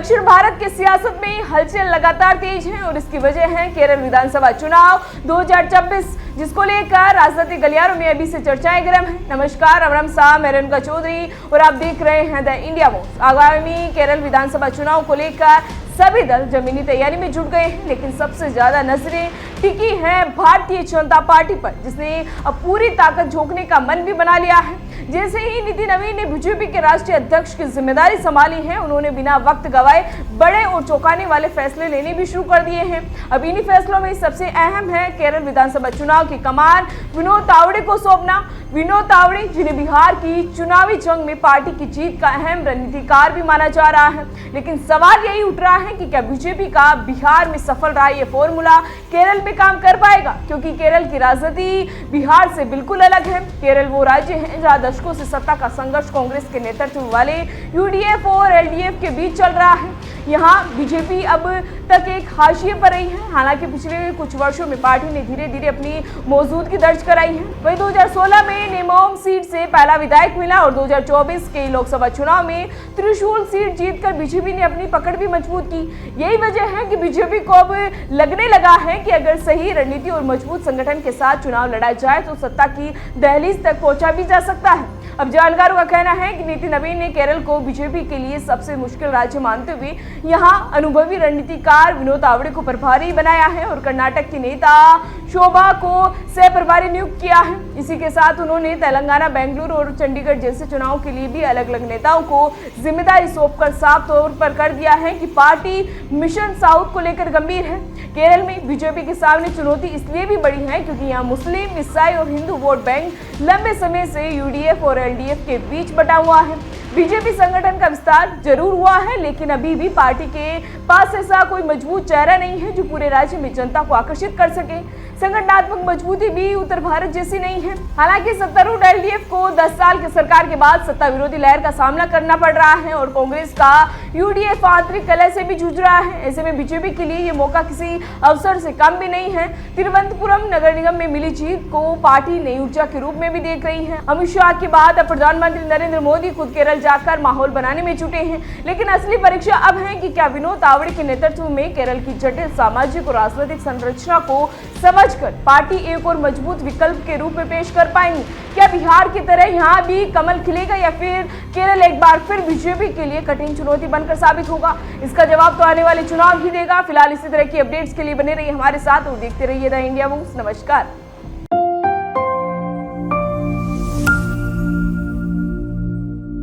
दक्षिण भारत की सियासत में हलचल लगातार तेज है और इसकी वजह है केरल विधानसभा चुनाव 2026, जिसको लेकर राजनीतिक गलियारों में अभी से चर्चाएं गर्म है। नमस्कार, अमरम साह, मैं रेणुका चौधरी और आप देख रहे हैं द इंडिया वॉइस। आगामी केरल विधानसभा चुनाव को लेकर सभी दल जमीनी तैयारी में जुट गए हैं, लेकिन सबसे ज्यादा नजरें टिकी हैं भारतीय जनता पार्टी पर, जिसने अब पूरी ताकत झोंकने का मन भी बना लिया है। जैसे ही नीति नवीन ने बीजेपी के राष्ट्रीय अध्यक्ष की जिम्मेदारी संभाली है, उन्होंने बिना वक्त गवाए बड़े और चौंकाने वाले फैसले लेने भी शुरू कर दिए हैं। अब इन्हीं फैसलों में सबसे अहम है केरल विधानसभा चुनाव की कमान विनोद तावड़े को सौंपना। विनोद तावड़े, जिन्हें बिहार की चुनावी जंग में पार्टी की जीत का अहम रणनीतिकार भी माना जा रहा है, लेकिन सवाल यही उठ रहा है कि क्या बीजेपी का बिहार में सफल रहा ये फॉर्मूला केरल में काम कर पाएगा, क्योंकि केरल की राजनीति बिहार से बिल्कुल अलग है। केरल वो राज्य है जहां दशकों से सत्ता का संघर्ष कांग्रेस के नेतृत्व वाले यूडीएफ और एलडीएफ के बीच चल रहा है। यहाँ बीजेपी अब तक एक हाशिए पर रही है। हालांकि पिछले कुछ वर्षों में पार्टी ने धीरे धीरे अपनी मौजूदगी दर्ज कराई है। वही 2016 में नेमोम सीट से पहला विधायक मिला और 2024 के लोकसभा चुनाव में त्रिशूल सीट जीतकर बीजेपी ने अपनी पकड़ भी मजबूत की। यही वजह है कि बीजेपी को अब लगने लगा है कि अगर सही रणनीति और मजबूत संगठन के साथ चुनाव लड़ा जाए तो सत्ता की दहलीज तक पहुंचा भी जा सकता है। अब जानकारों का कहना है कि नीति नवीन ने केरल को बीजेपी के लिए सबसे मुश्किल राज्य मानते हुए यहां अनुभवी रणनीतिकार विनोद तावड़े को प्रभारी बनाया है और कर्नाटक की नेता शोभा को सह प्रभारी नियुक्त किया है। इसी के साथ उन्होंने तेलंगाना, बेंगलुरु और चंडीगढ़ जैसे चुनाव के लिए भी अलग अलग नेताओं को जिम्मेदारी सौंपकर साफ तौर पर कर दिया है कि पार्टी मिशन साउथ को लेकर गंभीर है। केरल में बीजेपी के सामने चुनौती इसलिए भी बड़ी है क्योंकि यहाँ मुस्लिम, ईसाई और हिंदू वोट बैंक लंबे समय से यूडीएफ और एलडीएफ के बीच बटा हुआ है। बीजेपी संगठन का विस्तार जरूर हुआ है, लेकिन अभी भी पार्टी के पास ऐसा कोई मजबूत चेहरा नहीं है जो पूरे राज्य में जनता को आकर्षित कर सके। संगठनात्मक मजबूती भी उत्तर भारत जैसी नहीं है। हालांकि सत्तारूढ़ एलडीएफ को 10 साल की सरकार के बाद सत्ता विरोधी लहर का सामना करना पड़ रहा है और कांग्रेस का यूडीएफ आंतरिक कलह से भी जूझ रहा है। ऐसे में बीजेपी के लिए ये मौका किसी अवसर से कम भी नहीं है। तिरुवनंतपुरम नगर निगम में मिली जीत को पार्टी नई ऊर्जा के रूप में भी देख रही है। अमित शाह के बाद अब प्रधानमंत्री नरेंद्र मोदी खुद केरल जाकर माहौल बनाने में जुटे हैं, लेकिन असली परीक्षा अब है कि क्या विनोद तावड़े के नेतृत्व में केरल की जटिल सामाजिक और राजनीतिक संरचना को समझकर पार्टी एक और मजबूत विकल्प के रूप में पेश कर पाएंगी। क्या बिहार की तरह यहाँ भी कमल खिलेगा या फिर केरल एक बार फिर बीजेपी के लिए कठिन चुनौती बनकर साबित होगा? इसका जवाब तो आने वाले चुनाव ही देगा। फिलहाल इसी तरह की अपडेट्स के लिए बने रहिए हमारे साथ और देखते रहिए द इंडिया वॉइस। नमस्कार।